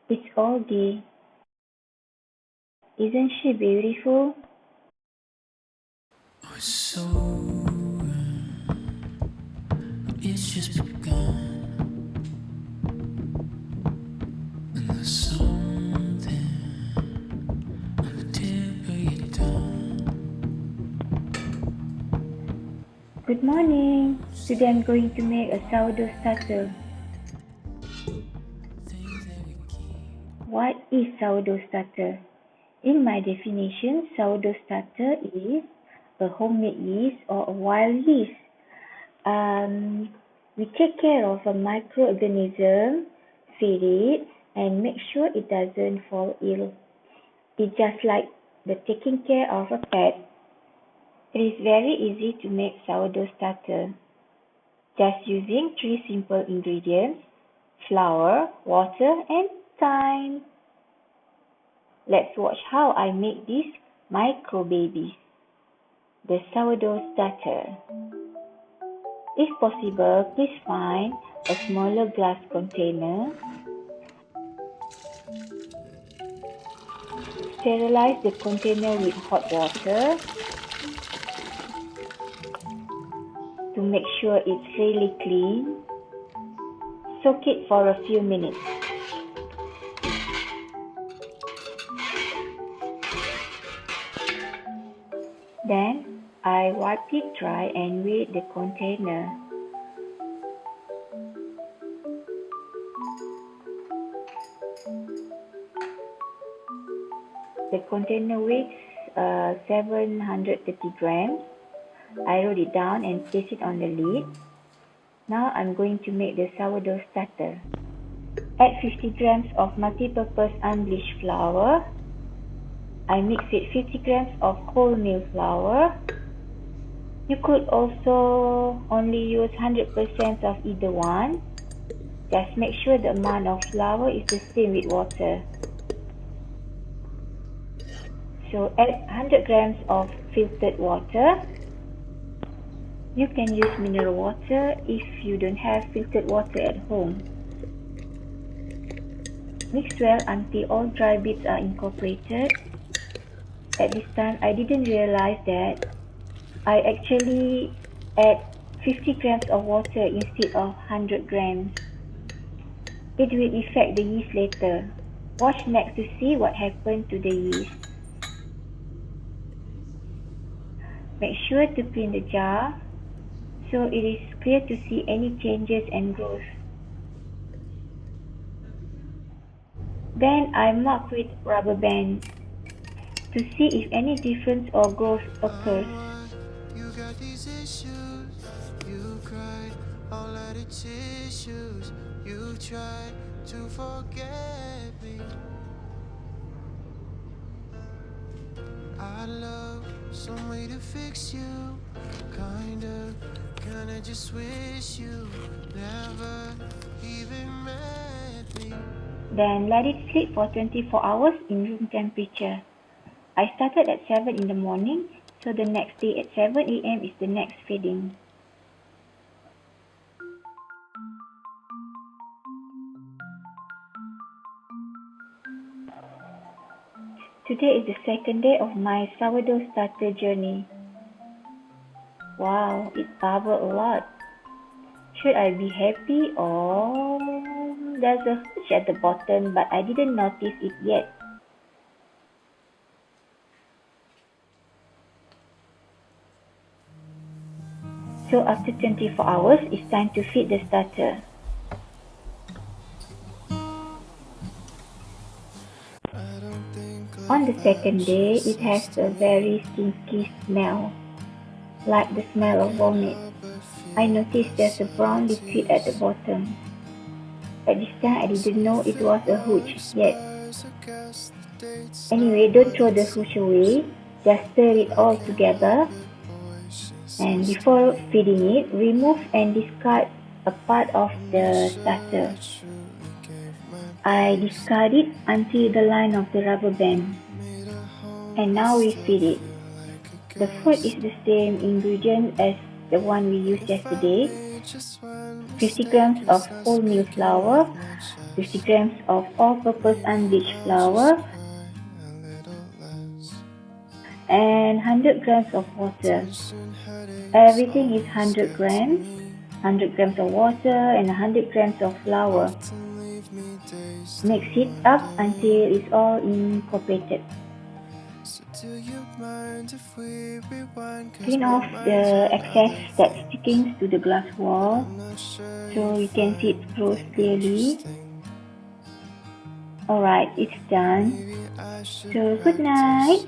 It's Augie. Isn't she beautiful? Oh, it's so it's just begun, and there's something on the tip of your tongue. Good morning. Today I'm going to make a sourdough starter. What is sourdough starter? In my definition, sourdough starter is a homemade yeast or a wild yeast. We take care of a microorganism, feed it, and make sure it doesn't fall ill. It's just like the taking care of a pet. It is very easy to make sourdough starter. Just using 3 simple ingredients: flour, water, and thyme. Let's watch how I make this micro baby, the sourdough starter. If possible, please find a smaller glass container. Sterilize the container with hot water to make sure it's really clean. Soak it for a few minutes. Then I wipe it dry and weigh the container. The container weighs 730 grams. I wrote it down and place it on the lid. Now I'm going to make the sourdough starter. Add 50 grams of multi-purpose unbleached flour. I mix with 50 grams of wholemeal flour. You could also only use 100% of either one. Just make sure the amount of flour is the same with water. So add 100 grams of filtered water. You can use mineral water if you don't have filtered water at home. Mix well until all dry bits are incorporated. At this time, I didn't realize that I actually add 50 grams of water instead of 100 grams. It will affect the yeast later. Watch next to see what happened to the yeast. Make sure to clean the jar so it is clear to see any changes and growth. Then I mark with rubber band to see if any difference or growth occurs. You got these issues, you cried all of the tissues, you tried to forget me. I love some way to fix you, kinda just wish you never even met me. Then let it sleep for 24 hours in room temperature. I started at 7 in the morning, so the next day at 7 a.m. is the next feeding. Today is the second day of my sourdough starter journey. Wow, it bubbled a lot. Should I be happy or there's a hooch at the bottom but I didn't notice it yet. So after 24 hours, it's time to feed the starter. On the second day, it has a very stinky smell, like the smell of vomit. I noticed there's a brown liquid at the bottom. At this time, I didn't know it was a hooch yet. Anyway, don't throw the hooch away, just stir it all together. And before feeding it, remove and discard a part of the starter. I discard it until the line of the rubber band. And now we feed it. The food is the same ingredient as the one we used yesterday. 50 grams of wholemeal flour, 50 grams of all-purpose unbleached flour, and 100 grams of water. Everything is 100 grams, 100 grams of water and 100 grams of flour. Mix it up until it's all incorporated. Clean off the excess that's sticking to the glass wall so you can see it flows clearly. Alright, it's done. So good night.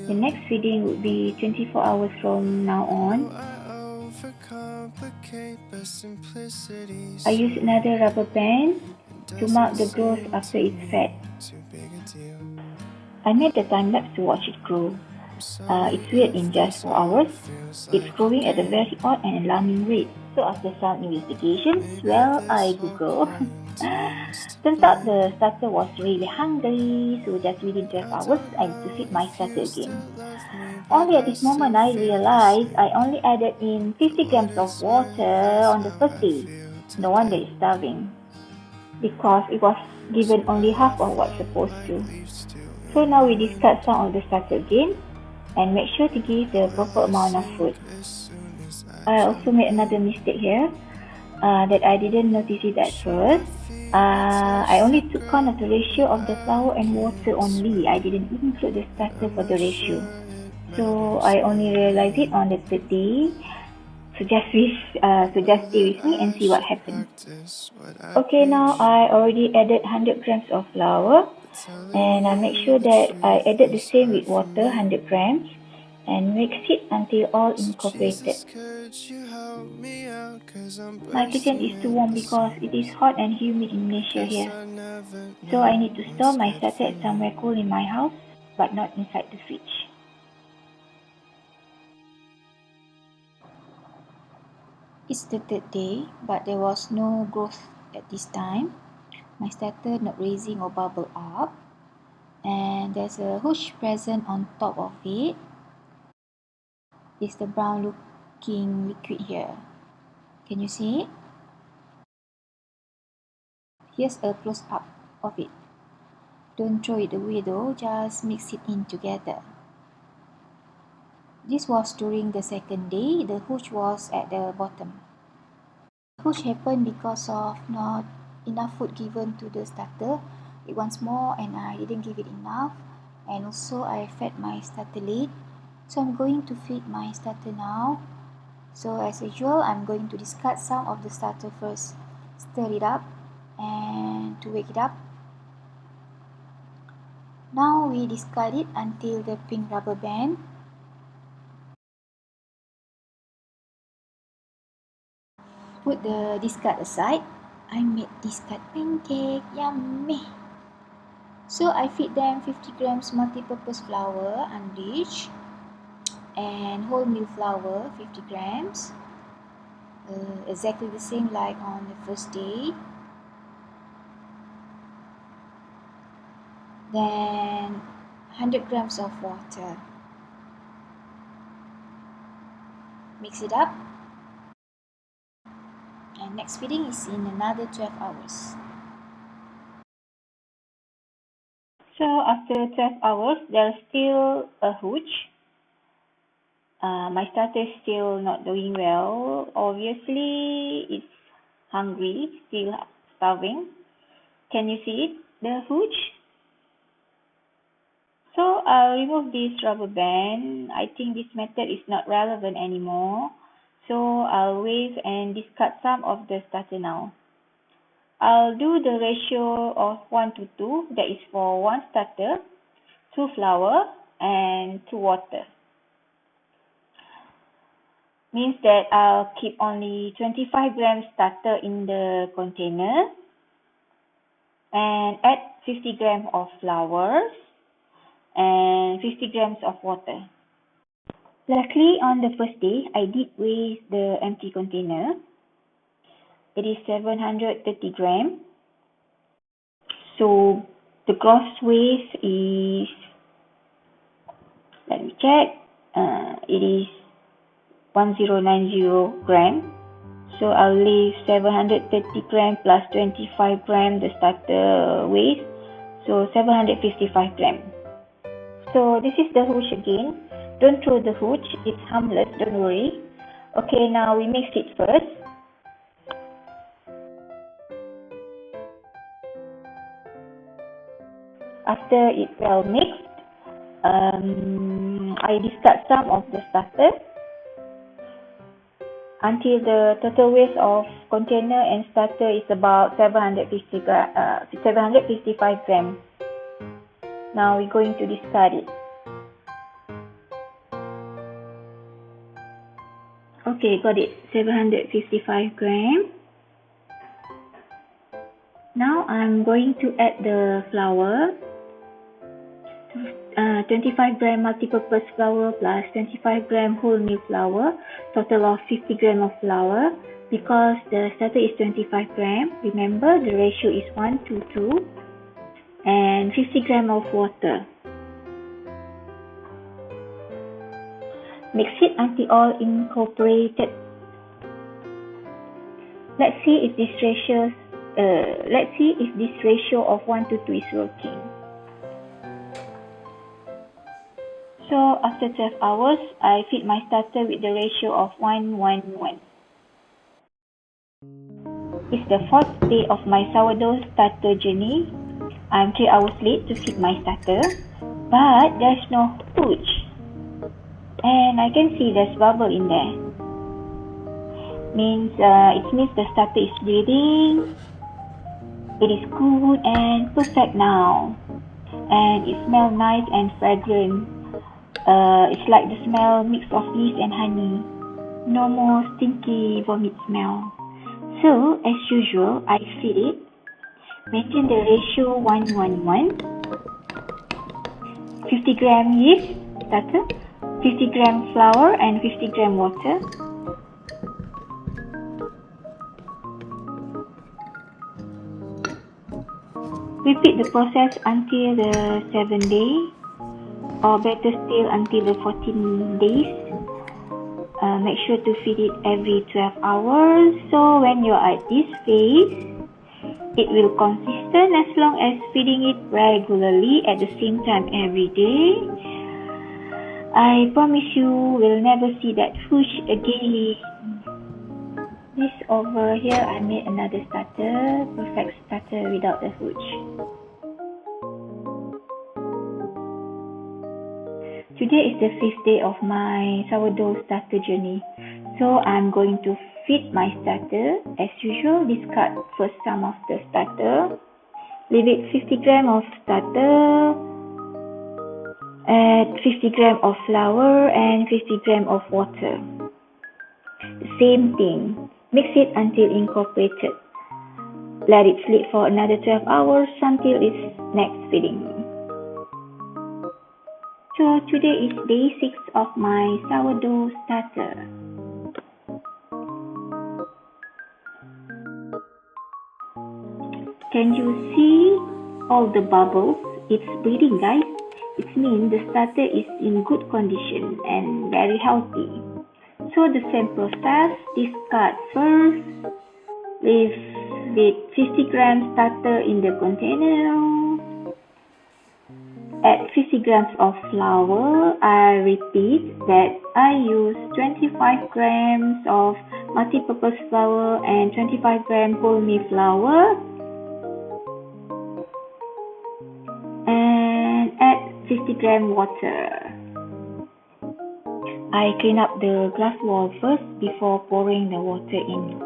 The next feeding would be 24 hours from now on. I use another rubber band to mark the growth after it's fed. I made the time lapse to watch it grow. It's weird in just 4 hours. It's growing at a very odd and alarming rate. So after some investigations, I Google. Turns out the starter was really hungry, so just within 12 hours, I need to feed my starter again. Only at this moment I realized I only added in 50 grams of water on the first day. No wonder it's starving. Because it was given only half of what's supposed to. So now we discard some of the starter again and make sure to give the proper amount of food. I also made another mistake here that I didn't notice it at first. I only took count of the ratio of the flour and water only. I didn't include the starter for the ratio. So I only realized it on the third day. So just stay with me and see what happens. Okay, now I already added 100 grams of flour and I make sure that I added the same with water, 100 grams, and mix it until all incorporated. My kitchen is too warm because it is hot and humid in Malaysia here. So I need to store my starter at somewhere cool in my house, but not inside the fridge. It's the third day, but there was no growth at this time. My starter not raising or bubble up. And there's a hooch present on top of it. It's the brown looking liquid here. Can you see it? Here's a close up of it. Don't throw it away though, just mix it in together. This was during the second day. The hooch was at the bottom. The hooch happened because of not enough food given to the starter. It wants more and I didn't give it enough. And also I fed my starter late. So I'm going to feed my starter now. So as usual, I'm going to discard some of the starter first. Stir it up and to wake it up. Now we discard it until the pink rubber band. Put the discard aside. I made discard pancake, yummy! So I feed them 50 grams multi-purpose flour, unbleached, and wholemeal flour, 50 grams. Exactly the same like on the first day. Then 100 grams of water. Mix it up. And next feeding is in another 12 hours. So after 12 hours, there's still a hooch. My starter is still not doing well. Obviously, it's hungry, still starving. Can you see it, the hooch? So I'll remove this rubber band. I think this method is not relevant anymore. So I'll wave and discard some of the starter now. I'll do the ratio of 1 to 2. That is for 1 starter, 2 flour, and 2 water. Means that I'll keep only 25 grams starter in the container and add 50 grams of flour and 50 grams of water. Luckily, on the first day, I did weigh the empty container. It is 730 grams. So the gross weight is, let me check, it is 1090 gram. So I'll leave 730 gram plus 25 gram the starter weighs, so 755 gram. So this is the hooch again. Don't throw the hooch, it's harmless, don't worry. Okay, now we mix it first. After it's well mixed, I discard some of the starter until the total weight of container and starter is about 755 grams. Now we're going to discard it. Okay, got it, 755 grams. Now I'm going to add the flour. 25 gram multi-purpose flour plus 25 gram wholemeal flour, total of 50 gram of flour. Because the starter is 25 gram, remember the ratio is 1 to 2, and 50 gram of water. Mix it until all incorporated. Let's see if this ratio of 1 to 2 is working. So after 12 hours, I feed my starter with the ratio of 1:1:1. It's the 4th day of my sourdough starter journey. I'm 3 hours late to feed my starter, but there's no hooch. And I can see there's bubble in there. It means the starter is breathing. It is good and perfect now. And it smells nice and fragrant. It's like the smell mix of yeast and honey. No more stinky vomit smell. So, as usual, I feed it. Maintain the ratio 1:1:1. 50 gram yeast starter, 50 gram flour and 50 gram water. Repeat the process until the 7th day, or better still until the 14 days. Make sure to feed it every 12 hours. So when you're at this phase, it will consistent as long as feeding it regularly at the same time every day. I promise you will never see that hooch again. This over here, I made another starter, perfect starter without the hooch. Today is the 5th day of my sourdough starter journey. So I'm going to feed my starter. As usual, discard first some of the starter. Leave it 50 gram of starter. Add 50 gram of flour and 50 gram of water. The same thing. Mix it until incorporated. Let it sleep for another 12 hours until its next feeding. So today is day 6 of my sourdough starter. Can you see all the bubbles? It's breathing, guys. It means the starter is in good condition and very healthy. So the same process, discard first. Leave with 50 gram starter in the container. Add 50 grams of flour. I repeat that I use 25 grams of multi-purpose flour and 25 gram wholemeal flour. And add 50 gram water. I clean up the glass wall first before pouring the water in.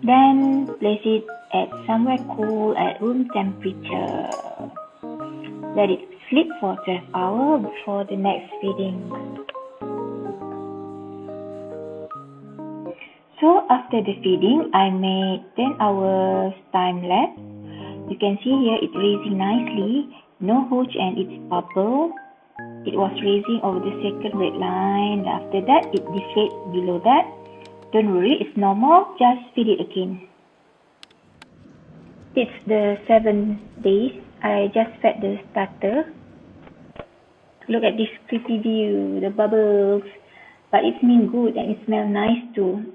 Then place it at somewhere cool at room temperature. Let it sleep for 12 hours before the next feeding. So after the feeding, I made 10 hours time lapse. You can see here it raising nicely, no hooch and it's bubble. It was raising over the second red line. After that, it deflates below that. Don't worry, it's normal, just feed it again. It's the 7th day. I just fed the starter. Look at this pretty view, the bubbles. But it smells good and it smells nice too.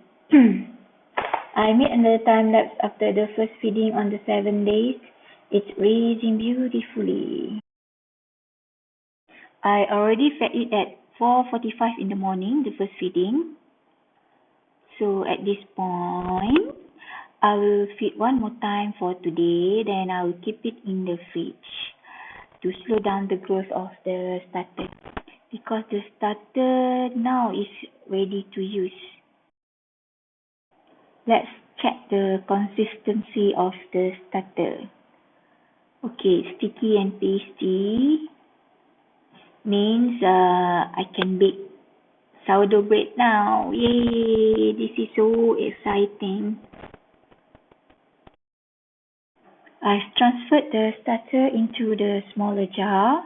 I made another time lapse after the first feeding on the 7 days. It's raising beautifully. I already fed it at 4:45 in the morning, the first feeding. So at this point, I will feed one more time for today, then I will keep it in the fridge to slow down the growth of the starter, because the starter now is ready to use. Let's check the consistency of the starter. Okay, sticky and pasty means I can bake sourdough bread now. Yay! This is so exciting. I've transferred the starter into the smaller jar.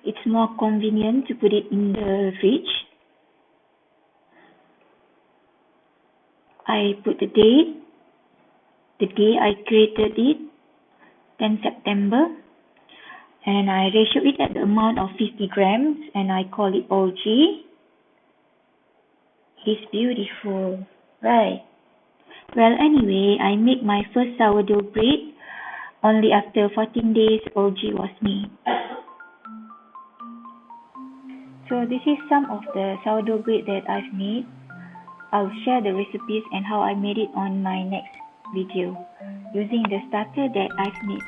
It's more convenient to put it in the fridge. I put the date, the day I created it, 10 September, and I ratio it at the amount of 50 grams, and I call it OG. It's beautiful, right? Well, anyway, I made my first sourdough bread only after 14 days OG was made. So this is some of the sourdough bread that I've made. I'll share the recipes and how I made it on my next video using the starter that I've made.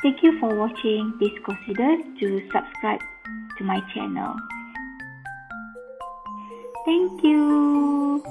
Thank you for watching. Please consider to subscribe to my channel. Thank you.